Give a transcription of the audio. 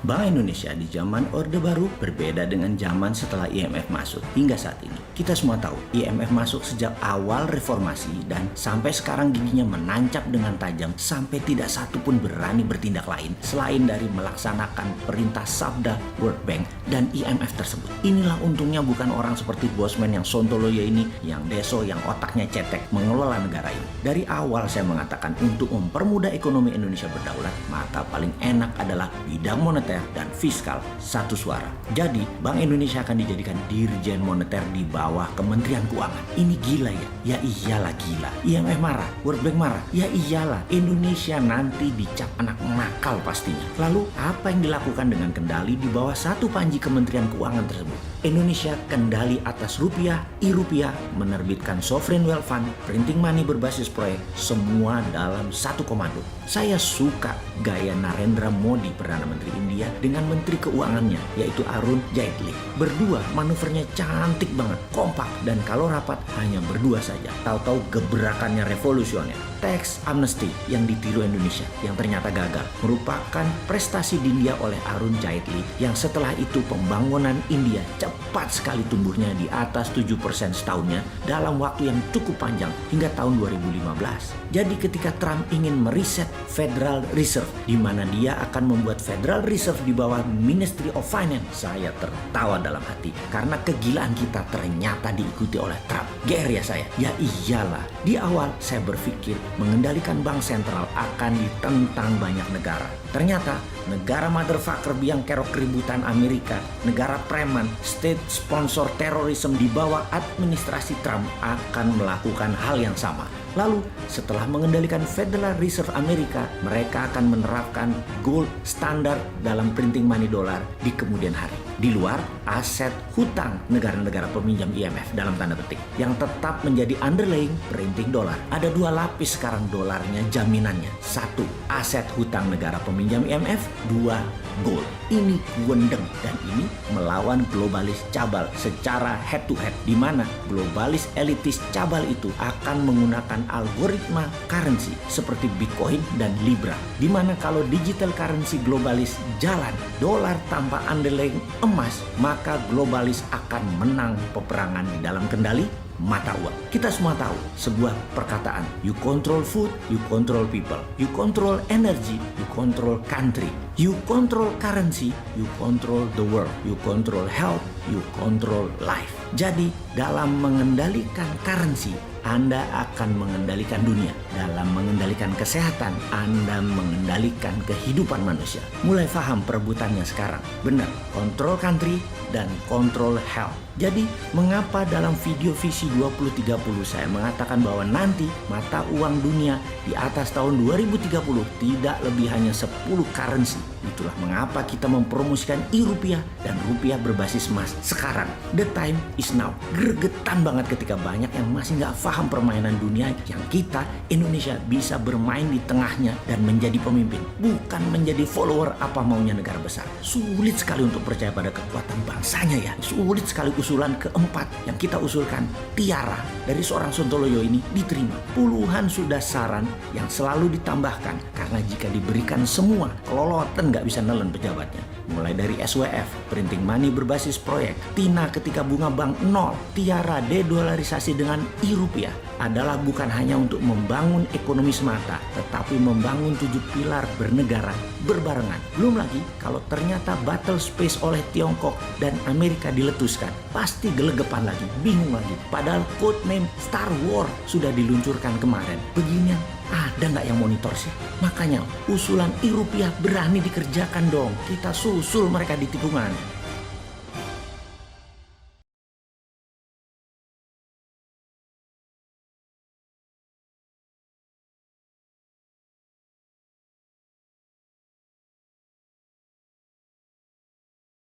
Bank Indonesia di zaman Orde Baru berbeda dengan zaman setelah IMF masuk hingga saat ini. Kita semua tahu IMF masuk sejak awal reformasi dan sampai sekarang giginya menancap dengan tajam sampai tidak satu pun berani bertindak lain selain dari melaksanakan perintah sabda World Bank dan IMF tersebut. Inilah untungnya bukan orang seperti Bosman yang sontoloyo ini, yang deso, yang otaknya cetek mengelola negara ini. Dari awal saya mengatakan untuk mempermudah ekonomi Indonesia berdaulat, maka paling enak adalah bidang moneter dan fiskal satu suara. Jadi Bank Indonesia akan dijadikan Dirjen Moneter di bawah Kementerian Keuangan. Ini gila ya? Ya iyalah gila. IMF marah, World Bank marah. Ya iyalah, Indonesia nanti dicap anak nakal pastinya. Lalu apa yang dilakukan dengan kendali di bawah satu panji Kementerian Keuangan tersebut? Indonesia kendali atas rupiah, i-rupiah, menerbitkan sovereign wealth fund, printing money berbasis proyek, semua dalam satu komando. Saya suka gaya Narendra Modi, Perdana Menteri India, dengan Menteri Keuangannya, yaitu Arun Jaitley. Berdua manuvernya cantik banget, kompak, dan kalau rapat hanya berdua saja. Tahu-tahu gebrakannya revolusioner. Tax amnesty yang ditiru Indonesia, yang ternyata gagal, merupakan prestasi India oleh Arun Jaitley, yang setelah itu pembangunan India cepat sekali tumbuhnya di atas 7% setahunnya dalam waktu yang cukup panjang hingga tahun 2015. Jadi ketika Trump ingin meriset Federal Reserve, di mana dia akan membuat Federal Reserve di bawah Ministry of Finance, saya tertawa dalam hati karena kegilaan kita ternyata diikuti oleh Trump. GR ya saya? Ya iyalah. Di awal saya berpikir mengendalikan bank sentral akan ditentang banyak negara. Ternyata negara motherfucker biang kerok keributan Amerika, negara preman, state sponsor terorisme di bawah administrasi Trump akan melakukan hal yang sama. Lalu setelah mengendalikan Federal Reserve Amerika, mereka akan menerapkan gold standar dalam printing money dolar di kemudian hari. Di luar aset hutang negara-negara peminjam IMF dalam tanda petik yang tetap menjadi underlying printing dolar. Ada dua lapis sekarang dolarnya jaminannya. Satu, aset hutang negara peminjam IMF. Dua, gold. Ini wendeng dan ini melawan globalis cabal secara head to head, di mana globalis elitis cabal itu akan menggunakan algoritma currency seperti Bitcoin dan Libra, di mana kalau digital currency globalis jalan, dolar tanpa underlying emas, maka globalis akan menang peperangan di dalam kendali mata uang. Kita semua tahu sebuah perkataan, you control food, you control people, you control energy, you control country, you control currency, you control the world, you control health, you control life. Jadi dalam mengendalikan currency, Anda akan mengendalikan dunia. Dalam mengendalikan kesehatan, Anda mengendalikan kehidupan manusia. Mulai paham perebutannya sekarang. Benar, control country dan control health. Jadi mengapa dalam video visi 2030 saya mengatakan bahwa nanti mata uang dunia di atas tahun 2030 tidak lebih hanya 10 currency. Itulah mengapa kita mempromosikan i-rupiah dan rupiah berbasis emas sekarang. The time is now. Gregetan banget ketika banyak yang masih nggak paham permainan dunia yang kita, Indonesia, bisa bermain di tengahnya dan menjadi pemimpin. Bukan menjadi follower apa maunya negara besar. Sulit sekali untuk percaya pada kekuatan bangsanya ya. Sulit sekali usulan keempat yang kita usulkan, Tiara, dari seorang Sontoloyo ini diterima. Puluhan sudah saran yang selalu ditambahkan karena jika diberikan semua, kelolotan nggak bisa nelen pejabatnya. Mulai dari SWF, printing money berbasis proyek, TINA ketika bunga bank 0, Tiara dedolarisasi dengan i-rupiah adalah bukan hanya untuk membangun ekonomi semata, tetapi membangun 7 pilar bernegara berbarengan. Belum lagi kalau ternyata battle space oleh Tiongkok dan Amerika diletuskan, pasti gelegepan lagi, bingung lagi. Padahal code name Star War sudah diluncurkan kemarin. Beginian ada nggak yang monitor sih? Makanya usulan i-rupiah berani dikerjakan dong. Kita susul mereka di tikungan.